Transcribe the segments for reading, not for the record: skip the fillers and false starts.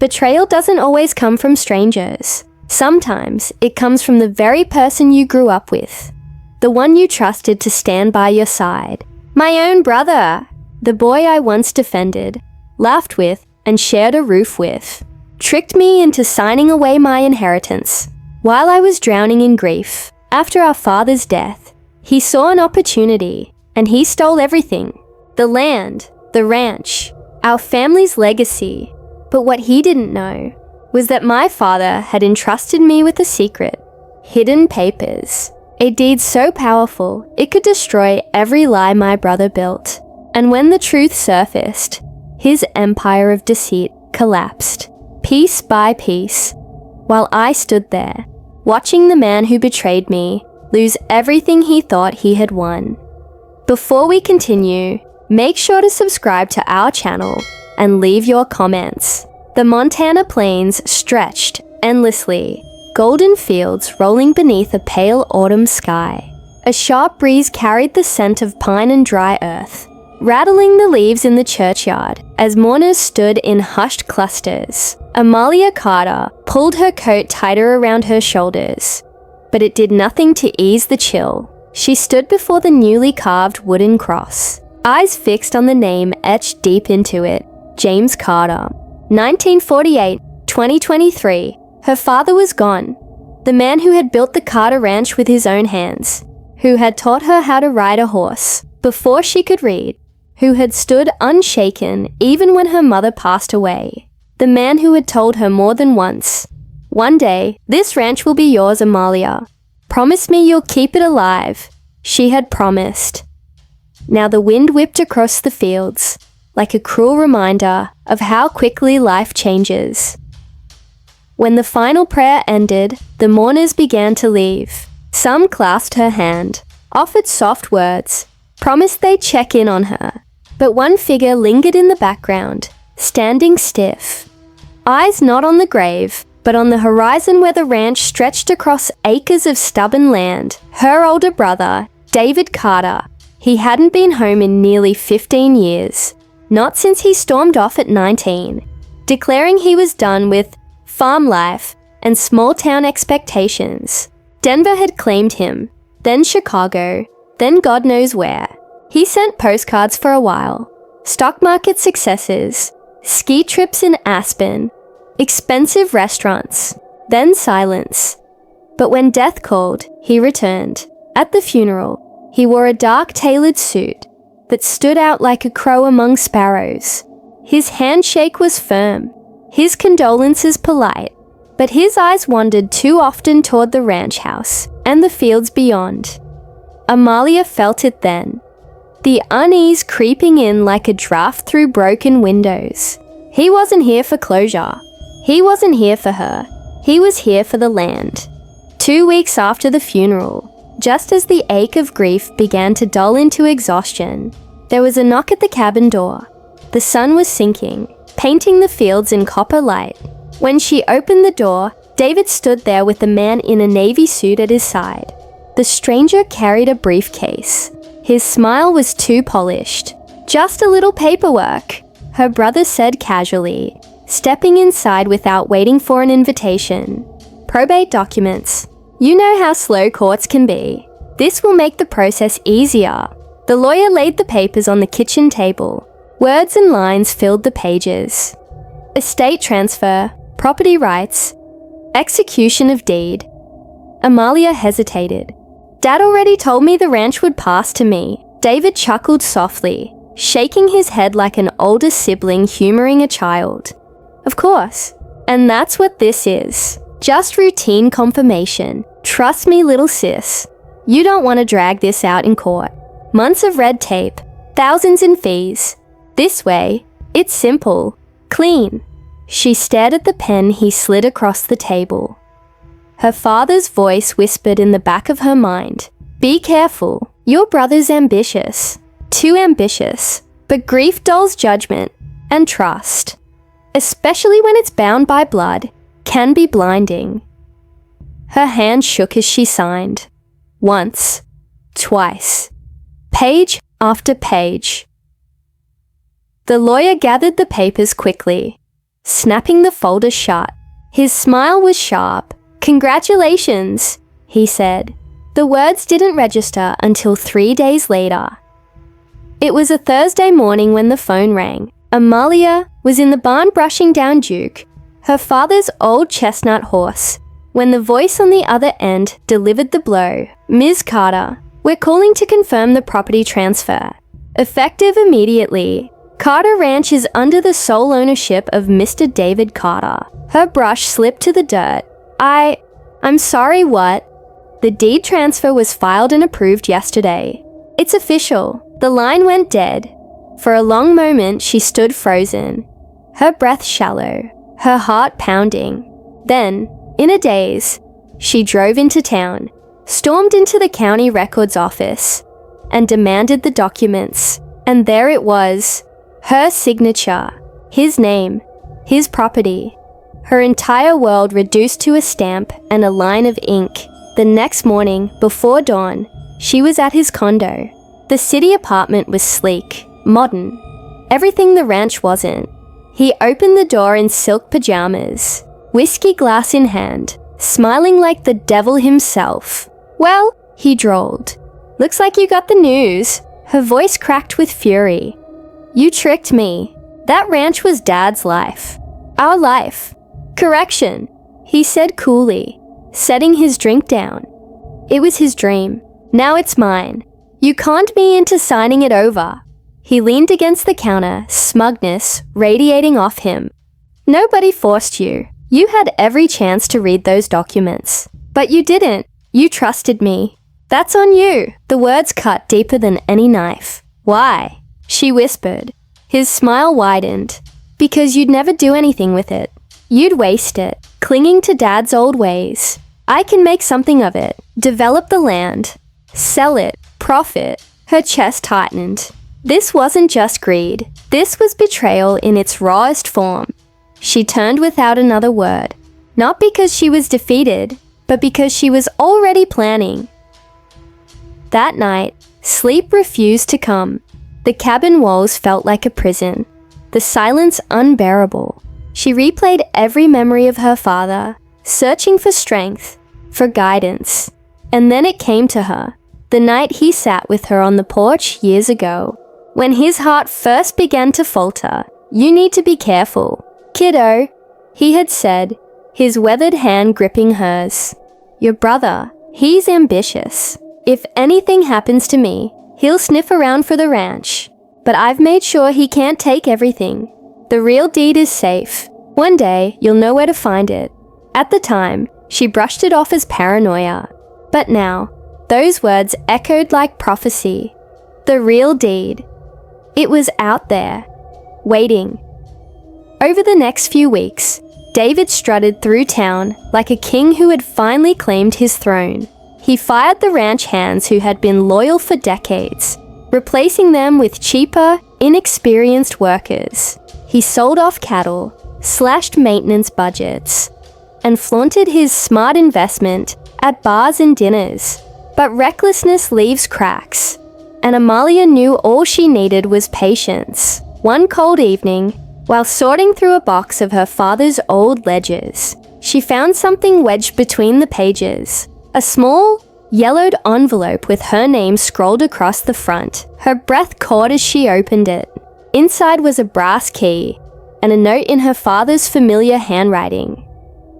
Betrayal doesn't always come from strangers. Sometimes it comes from the very person you grew up with. The one you trusted to stand by your side. My own brother! The boy I once defended, laughed with, and shared a roof with. Tricked me into signing away my inheritance. While I was drowning in grief, after our father's death, he saw an opportunity, and he stole everything. The land, the ranch, our family's legacy. But what he didn't know was that my father had entrusted me with a secret. Hidden papers. A deed so powerful, it could destroy every lie my brother built. And when the truth surfaced, his empire of deceit collapsed, piece by piece, while I stood there, watching the man who betrayed me lose everything he thought he had won. Before we continue, make sure to subscribe to our channel and leave your comments. The Montana plains stretched endlessly, golden fields rolling beneath a pale autumn sky. A sharp breeze carried the scent of pine and dry earth, rattling the leaves in the churchyard as mourners stood in hushed clusters. Amalia Carter pulled her coat tighter around her shoulders, but it did nothing to ease the chill. She stood before the newly carved wooden cross, eyes fixed on the name etched deep into it, James Carter. 1948-2023. Her father was gone. The man who had built the Carter Ranch with his own hands, who had taught her how to ride a horse before she could read, who had stood unshaken even when her mother passed away. The man who had told her more than once, "One day, this ranch will be yours, Amalia. Promise me you'll keep it alive." She had promised. Now the wind whipped across the fields, like a cruel reminder of how quickly life changes. When the final prayer ended, the mourners began to leave. Some clasped her hand, offered soft words, promised they'd check in on her. But one figure lingered in the background, standing stiff. Eyes not on the grave, but on the horizon where the ranch stretched across acres of stubborn land. Her older brother, David Carter. He hadn't been home in nearly 15 years. Not since he stormed off at 19, declaring he was done with farm life and small-town expectations. Denver had claimed him, then Chicago, then God knows where. He sent postcards for a while, stock market successes, ski trips in Aspen, expensive restaurants, then silence. But when death called, he returned. At the funeral, he wore a dark tailored suit that stood out like a crow among sparrows. His handshake was firm, his condolences polite, but his eyes wandered too often toward the ranch house and the fields beyond. Amalia felt it then, the unease creeping in like a draft through broken windows. He wasn't here for closure. He wasn't here for her. He was here for the land. 2 weeks after the funeral, just as the ache of grief began to dull into exhaustion, there was a knock at the cabin door. The sun was sinking, painting the fields in copper light. When she opened the door, David stood there with a man in a navy suit at his side. The stranger carried a briefcase. His smile was too polished. "Just a little paperwork," her brother said casually, stepping inside without waiting for an invitation. "Probate documents. You know how slow courts can be. This will make the process easier." The lawyer laid the papers on the kitchen table. Words and lines filled the pages. Estate transfer, property rights, execution of deed. Amalia hesitated. "Dad already told me the ranch would pass to me." David chuckled softly, shaking his head like an older sibling humoring a child. "Of course. And that's what this is. Just routine confirmation. Trust me, little sis. You don't want to drag this out in court. Months of red tape, thousands in fees. This way, it's simple, clean." She stared at the pen he slid across the table. Her father's voice whispered in the back of her mind, "Be careful. Your brother's ambitious. Too ambitious. But grief dulls judgment and trust, especially when it's bound by blood, can be blinding." Her hand shook as she signed. Once, twice, page after page. The lawyer gathered the papers quickly. snapping the folder shut. His smile was sharp. "Congratulations," he said. The words didn't register until 3 days later. It was a Thursday morning when the phone rang. Amalia was in the barn brushing down Duke, her father's old chestnut horse, when the voice on the other end delivered the blow. "Ms. Carter, we're calling to confirm the property transfer. Effective immediately. Carter Ranch is under the sole ownership of Mr. David Carter." Her brush slipped to the dirt. I'm sorry, what? "The deed transfer was filed and approved yesterday. It's official." The line went dead. For a long moment, she stood frozen, her breath shallow, her heart pounding. Then, in a daze, she drove into town, stormed into the county records office, and demanded the documents. And there it was, her signature, his name, his property. Her entire world reduced to a stamp and a line of ink. The next morning, before dawn, she was at his condo. The city apartment was sleek, modern, everything the ranch wasn't. He opened the door in silk pajamas, whiskey glass in hand, smiling like the devil himself. "Well," he drawled, "looks like you got the news." Her voice cracked with fury. "You tricked me. That ranch was Dad's life. Our life." "Correction," he said coolly, setting his drink down. "It was his dream. Now it's mine. You conned me into signing it over." He leaned against the counter, smugness radiating off him. "Nobody forced you. You had every chance to read those documents. But you didn't. You trusted me. That's on you." The words cut deeper than any knife. "Why?" she whispered. His smile widened. "Because you'd never do anything with it. You'd waste it, clinging to Dad's old ways. I can make something of it, develop the land, sell it, profit." Her chest tightened. This wasn't just greed. This was betrayal in its rawest form. She turned without another word, not because she was defeated, but because she was already planning. That night, sleep refused to come. The cabin walls felt like a prison, the silence unbearable. She replayed every memory of her father, searching for strength, for guidance. And then it came to her, the night he sat with her on the porch years ago, when his heart first began to falter. "You need to be careful, kiddo," he had said, his weathered hand gripping hers. "Your brother, he's ambitious. If anything happens to me, he'll sniff around for the ranch. But I've made sure he can't take everything. The real deed is safe. One day, you'll know where to find it." At the time, she brushed it off as paranoia. But now, those words echoed like prophecy. The real deed. It was out there, waiting. Over the next few weeks, David strutted through town like a king who had finally claimed his throne. He fired the ranch hands who had been loyal for decades, replacing them with cheaper, inexperienced workers. He sold off cattle, slashed maintenance budgets, and flaunted his smart investment at bars and dinners. But recklessness leaves cracks, and Amalia knew all she needed was patience. One cold evening, while sorting through a box of her father's old ledgers, she found something wedged between the pages. A small, yellowed envelope with her name scrolled across the front. Her breath caught as she opened it. Inside was a brass key and a note in her father's familiar handwriting.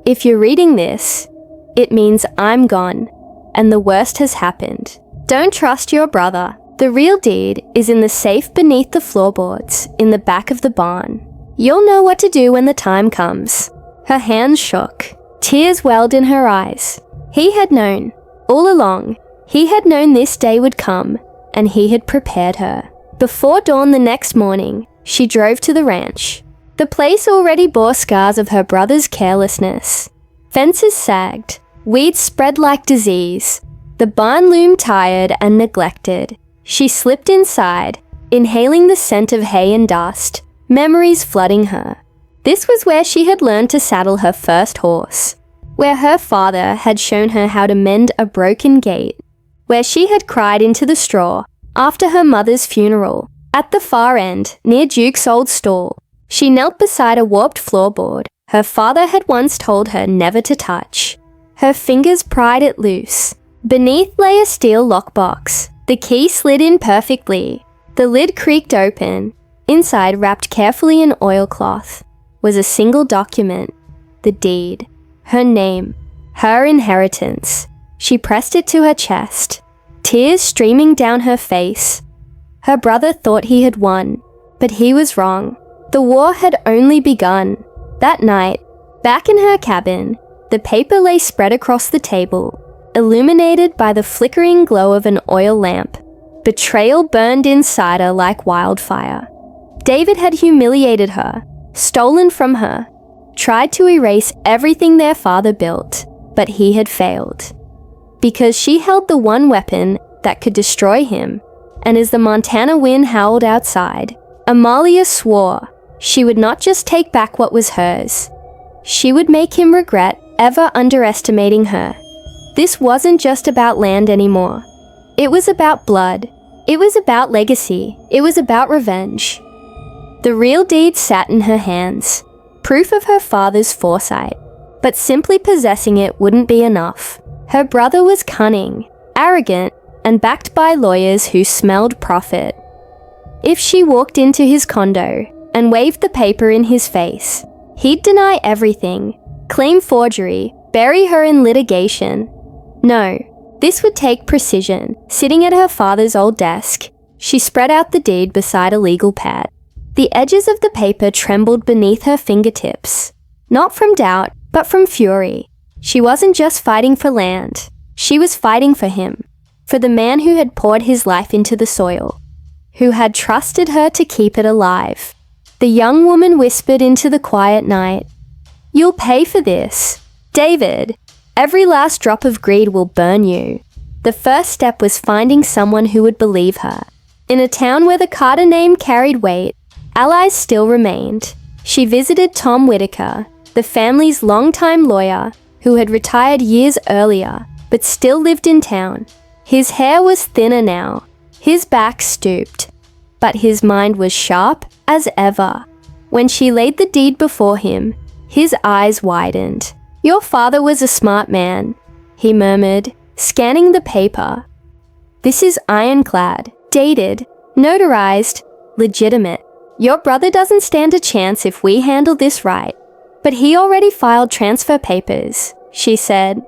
"If you're reading this, it means I'm gone, and the worst has happened. Don't trust your brother. The real deed is in the safe beneath the floorboards in the back of the barn. You'll know what to do when the time comes." Her hands shook. Tears welled in her eyes. He had known. All along, he had known this day would come, and he had prepared her. Before dawn the next morning, she drove to the ranch. The place already bore scars of her brother's carelessness. Fences sagged, weeds spread like disease. The barn loomed tired and neglected. She slipped inside, inhaling the scent of hay and dust, memories flooding her. This was where she had learned to saddle her first horse, where her father had shown her how to mend a broken gate, where she had cried into the straw after her mother's funeral. At the far end, near Duke's old stall, She knelt beside a warped floorboard her father had once told her never to touch. Her fingers pried it loose. Beneath lay a steel lockbox. The key slid in perfectly. The lid creaked open. Inside, wrapped carefully in oilcloth, was a single document. The deed. Her name. Her inheritance. She pressed it to her chest, tears streaming down her face. Her brother thought he had won, but he was wrong. The war had only begun. That night, back in her cabin, the paper lay spread across the table, illuminated by the flickering glow of an oil lamp. Betrayal burned inside her like wildfire. David had humiliated her, stolen from her, tried to erase everything their father built, but he had failed. Because she held the one weapon that could destroy him, and as the Montana wind howled outside, Amalia swore she would not just take back what was hers. She would make him regret ever underestimating her. This wasn't just about land anymore. It was about blood. It was about legacy. It was about revenge. The real deed sat in her hands, proof of her father's foresight. But simply possessing it wouldn't be enough. Her brother was cunning, arrogant, and backed by lawyers who smelled profit. If she walked into his condo and waved the paper in his face, he'd deny everything, claim forgery, bury her in litigation. No, this would take precision. Sitting at her father's old desk, she spread out the deed beside a legal pad. The edges of the paper trembled beneath her fingertips, not from doubt, but from fury. She wasn't just fighting for land. She was fighting for him, for the man who had poured his life into the soil, who had trusted her to keep it alive. The young woman whispered into the quiet night, "You'll pay for this, David. Every last drop of greed will burn you." The first step was finding someone who would believe her. In a town where the Carter name carried weight, allies still remained. She visited Tom Whitaker, the family's longtime lawyer, who had retired years earlier, but still lived in town. His hair was thinner now, his back stooped, but his mind was sharp as ever. When she laid the deed before him, his eyes widened. "Your father was a smart man," he murmured, scanning the paper. "This is ironclad, dated, notarized, legitimate. Your brother doesn't stand a chance if we handle this right." "But he already filed transfer papers," she said.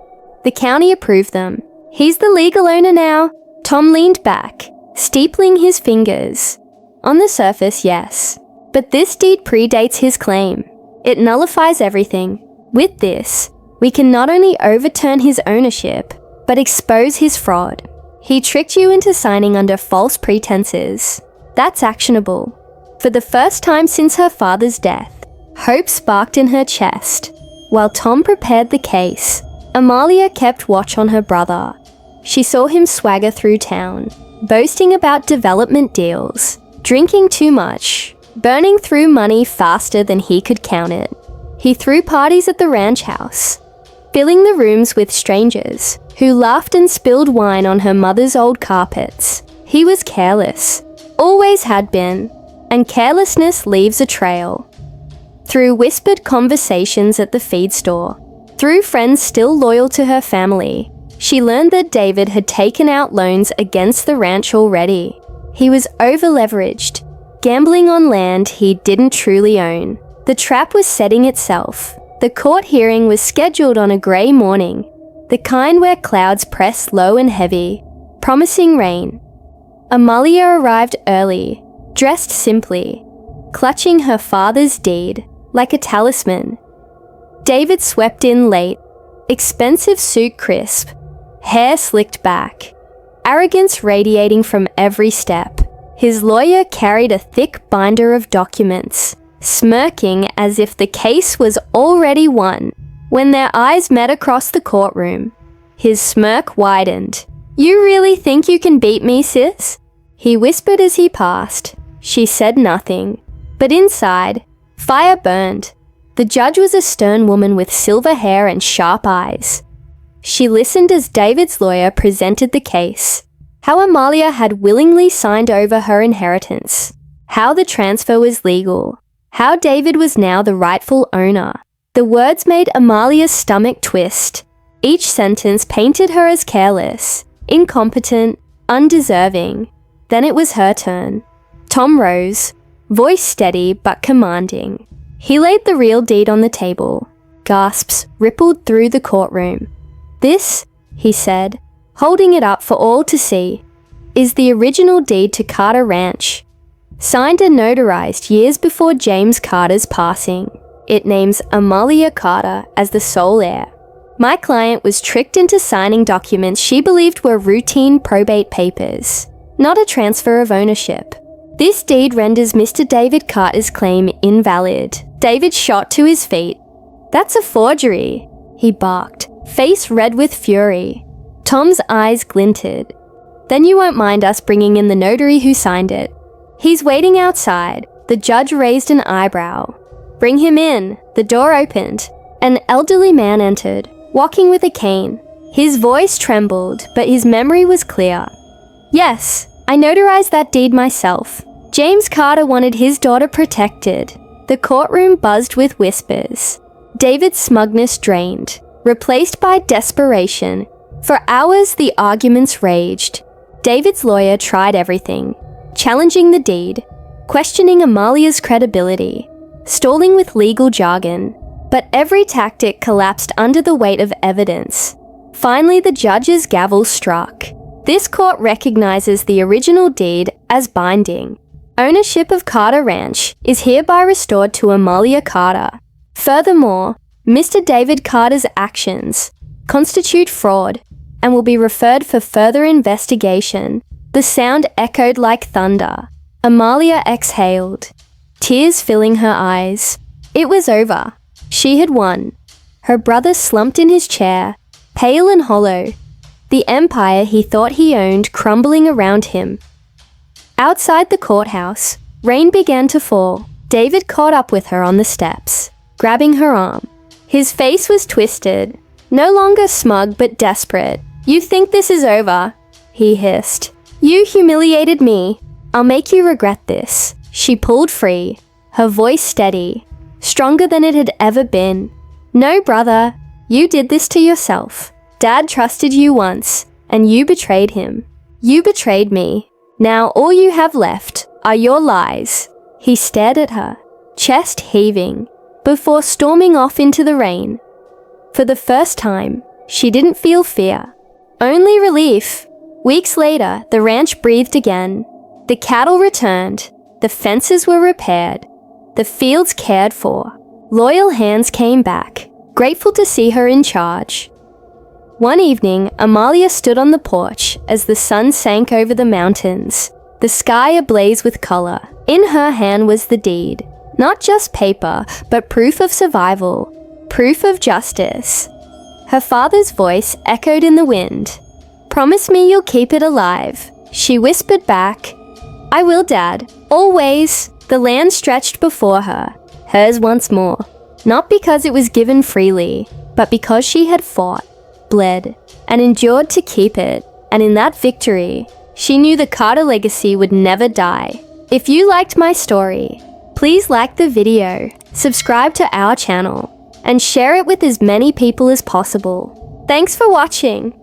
"The county approved them. He's the legal owner now." Tom leaned back, steepling his fingers. "On the surface, yes. But this deed predates his claim. It nullifies everything. With this, we can not only overturn his ownership, but expose his fraud. He tricked you into signing under false pretenses. That's actionable." For the first time since her father's death, hope sparked in her chest. While Tom prepared the case, Amalia kept watch on her brother. She saw him swagger through town, boasting about development deals, drinking too much, burning through money faster than he could count it. He threw parties at the ranch house, filling the rooms with strangers who laughed and spilled wine on her mother's old carpets. He was careless, always had been, and carelessness leaves a trail. Through whispered conversations at the feed store, through friends still loyal to her family, she learned that David had taken out loans against the ranch already. He was over-leveraged, gambling on land he didn't truly own. The trap was setting itself. The court hearing was scheduled on a grey morning, the kind where clouds press low and heavy, promising rain. Amalia arrived early, dressed simply, clutching her father's deed like a talisman. David swept in late, expensive suit crisp, hair slicked back, arrogance radiating from every step. His lawyer carried a thick binder of documents, smirking as if the case was already won. When their eyes met across the courtroom, his smirk widened. "You really think you can beat me, sis?" he whispered as he passed. She said nothing, but inside, fire burned. The judge was a stern woman with silver hair and sharp eyes. She listened as David's lawyer presented the case, how Amalia had willingly signed over her inheritance, how the transfer was legal, how David was now the rightful owner. The words made Amalia's stomach twist. Each sentence painted her as careless, incompetent, undeserving. Then it was her turn. Tom rose, voice steady but commanding. He laid the real deed on the table. Gasps rippled through the courtroom. "This," he said, holding it up for all to see, "is the original deed to Carter Ranch. Signed and notarized years before James Carter's passing. It names Amalia Carter as the sole heir. My client was tricked into signing documents she believed were routine probate papers, not a transfer of ownership. This deed renders Mr. David Carter's claim invalid." David shot to his feet. "That's a forgery," he barked, face red with fury. Tom's eyes glinted. "Then you won't mind us bringing in the notary who signed it. He's waiting outside." The judge raised an eyebrow. "Bring him in." The door opened. An elderly man entered, walking with a cane. His voice trembled, but his memory was clear. "Yes, I notarized that deed myself. James Carter wanted his daughter protected." The courtroom buzzed with whispers. David's smugness drained, replaced by desperation. For hours, the arguments raged. David's lawyer tried everything, challenging the deed, questioning Amalia's credibility, stalling with legal jargon. But every tactic collapsed under the weight of evidence. Finally, the judge's gavel struck. This court recognizes the original deed as binding. Ownership of Carter Ranch is hereby restored to Amalia Carter. Furthermore, Mr. David Carter's actions constitute fraud and will be referred for further investigation. The sound echoed like thunder. Amalia exhaled, tears filling her eyes. It was over. She had won. Her brother slumped in his chair, pale and hollow, the empire he thought he owned crumbling around him. Outside the courthouse, rain began to fall. David caught up with her on the steps, grabbing her arm. His face was twisted, no longer smug but desperate. "You think this is over?" he hissed. "You humiliated me. I'll make you regret this." She pulled free, her voice steady, stronger than it had ever been. "No, brother, you did this to yourself. Dad trusted you once, and you betrayed him. You betrayed me. Now all you have left are your lies." He stared at her, chest heaving, before storming off into the rain. For the first time, she didn't feel fear, only relief. Weeks later, the ranch breathed again. The cattle returned, the fences were repaired, the fields cared for. Loyal hands came back, grateful to see her in charge. One evening, Amalia stood on the porch as the sun sank over the mountains, the sky ablaze with color. In her hand was the deed, not just paper, but proof of survival, proof of justice. Her father's voice echoed in the wind. "Promise me you'll keep it alive." She whispered back, "I will, Dad, always." The land stretched before her, hers once more, not because it was given freely, but because she had fought, bled, and endured to keep it. And in that victory, she knew the Carter legacy would never die. If you liked my story, please like the video, subscribe to our channel, and share it with as many people as possible. Thanks for watching.